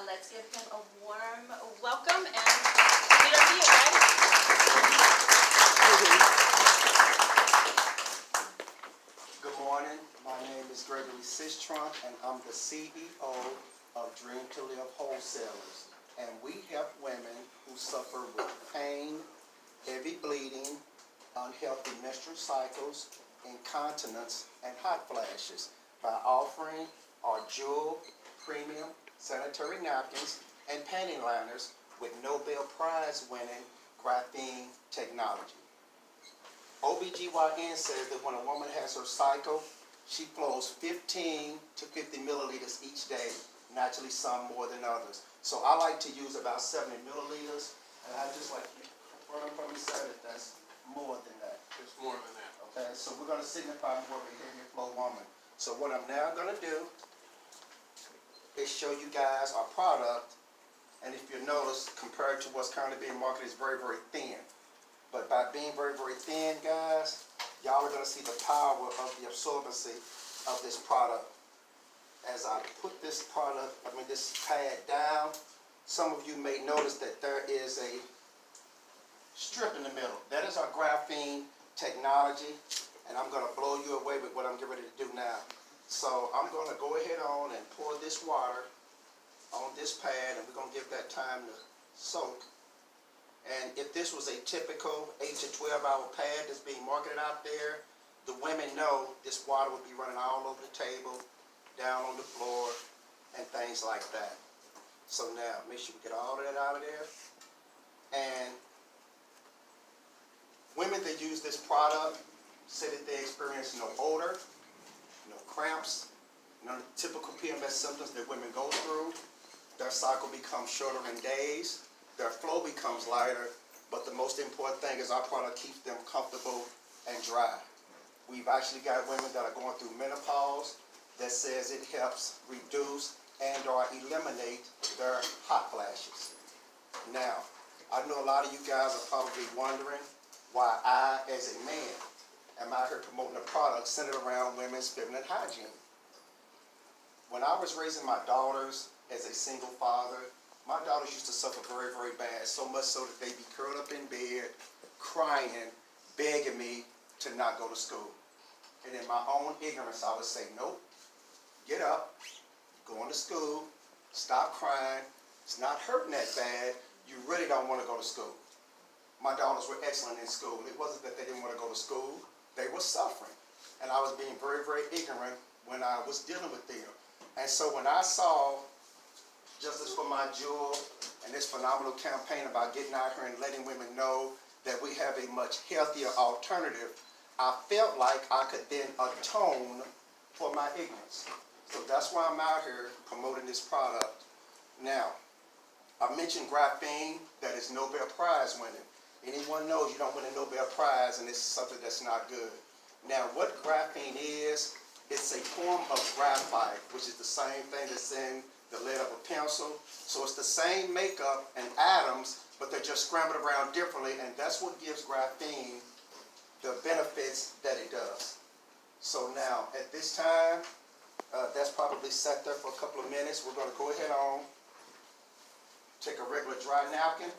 let's give him a warm welcome and get over to you, guys. Good morning. My name is Gregory Sistrunk, and I'm the CEO of Dream to Live Wholesalers. And we help women who suffer with pain, heavy bleeding, unhealthy menstrual cycles, incontinence, and hot flashes by offering our Jewel Premium Sanitary Napkins and Panty Liners with Nobel Prize winning graphene technology. OBGYN says that when a woman has her cycle, she flows 15 to 50 milliliters each day, naturally some more than others. So I like to use about 70 milliliters, and I just like to confirm from you, sir, that that's more than that. It's more than that. Okay, so we're going to signify more of a heavy flow woman. So what I'm now going to do is show you guys our product, and if you notice, compared to what's currently being marketed, it's very, very thin. But by being very, very thin, guys, y'all are going to see the power of the absorbency of this product. As I put this this pad down, some of you may notice that there is a strip in the middle. That is our graphene technology, and I'm going to blow you away with what I'm getting ready to do now. So I'm going to go ahead on and pour this water on this pad, and we're going to give that time to soak. And if this was a typical 8 to 12 hour pad that's being marketed out there, the women know this water would be running all over the table, down on the floor, and things like that. So now, make sure we get all of that out of there. And women that use this product say that they experience no odor, no cramps, none of the typical PMS symptoms that women go through. Their cycle becomes shorter in days. Their flow becomes lighter, but the most important thing is our product keeps them comfortable and dry. We've actually got women that are going through menopause that says it helps reduce and or eliminate their hot flashes. Now, I know a lot of you guys are probably wondering why I, as a man, am out here promoting a product centered around women's feminine hygiene. When I was raising my daughters as a single father, my daughters used to suffer very, very bad, so much so that they'd be curled up in bed, crying, begging me to not go to school. And in my own ignorance, I would say, nope, get up, go on to school, stop crying, it's not hurting that bad, you really don't want to go to school. My daughters were excellent in school. It wasn't that they didn't want to go to school, they were suffering. And I was being very, very ignorant when I was dealing with them. And so when I saw Justice for My Jewel and this phenomenal campaign about getting out here and letting women know that we have a much healthier alternative, I felt like I could then atone for my ignorance. So that's why I'm out here promoting this product. Now, I mentioned graphene, that is Nobel Prize winning. Anyone knows you don't win a Nobel Prize and it's something that's not good. Now, what graphene is, it's a form of graphite, which is the same thing that's in the lead of a pencil. So it's the same makeup and atoms, but they're just scrambled around differently, and that's what gives graphene the benefits that it does. So now, at this time, that's probably sat there for a couple of minutes. We're going to go ahead on, take a regular dry napkin,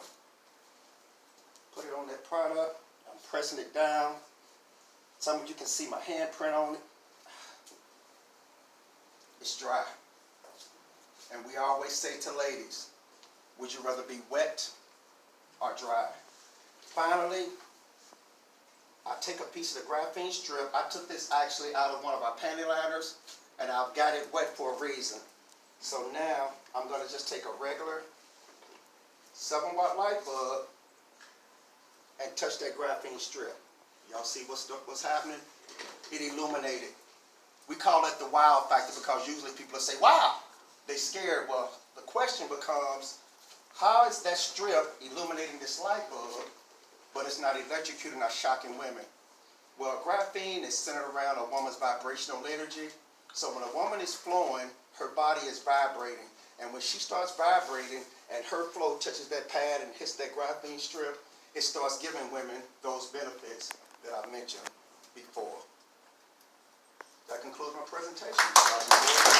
put it on that product. I'm pressing it down. Some of you can see my handprint on it. It's dry. And we always say to ladies, would you rather be wet or dry? Finally, I take a piece of the graphene strip. I took this actually out of one of our panty liners, and I've got it wet for a reason. So now, I'm going to just take a regular 7-watt light bulb and touch that graphene strip. Y'all see what's happening? It illuminated. We call it the wow factor because usually people will say, wow, they're scared. Well, the question becomes, how is that strip illuminating this light bulb, but it's not electrocuting or shocking women? Well, graphene is centered around a woman's vibrational energy. So when a woman is flowing, her body is vibrating. And when she starts vibrating and her flow touches that pad and hits that graphene strip, it starts giving women those benefits that I mentioned before. That concludes my presentation.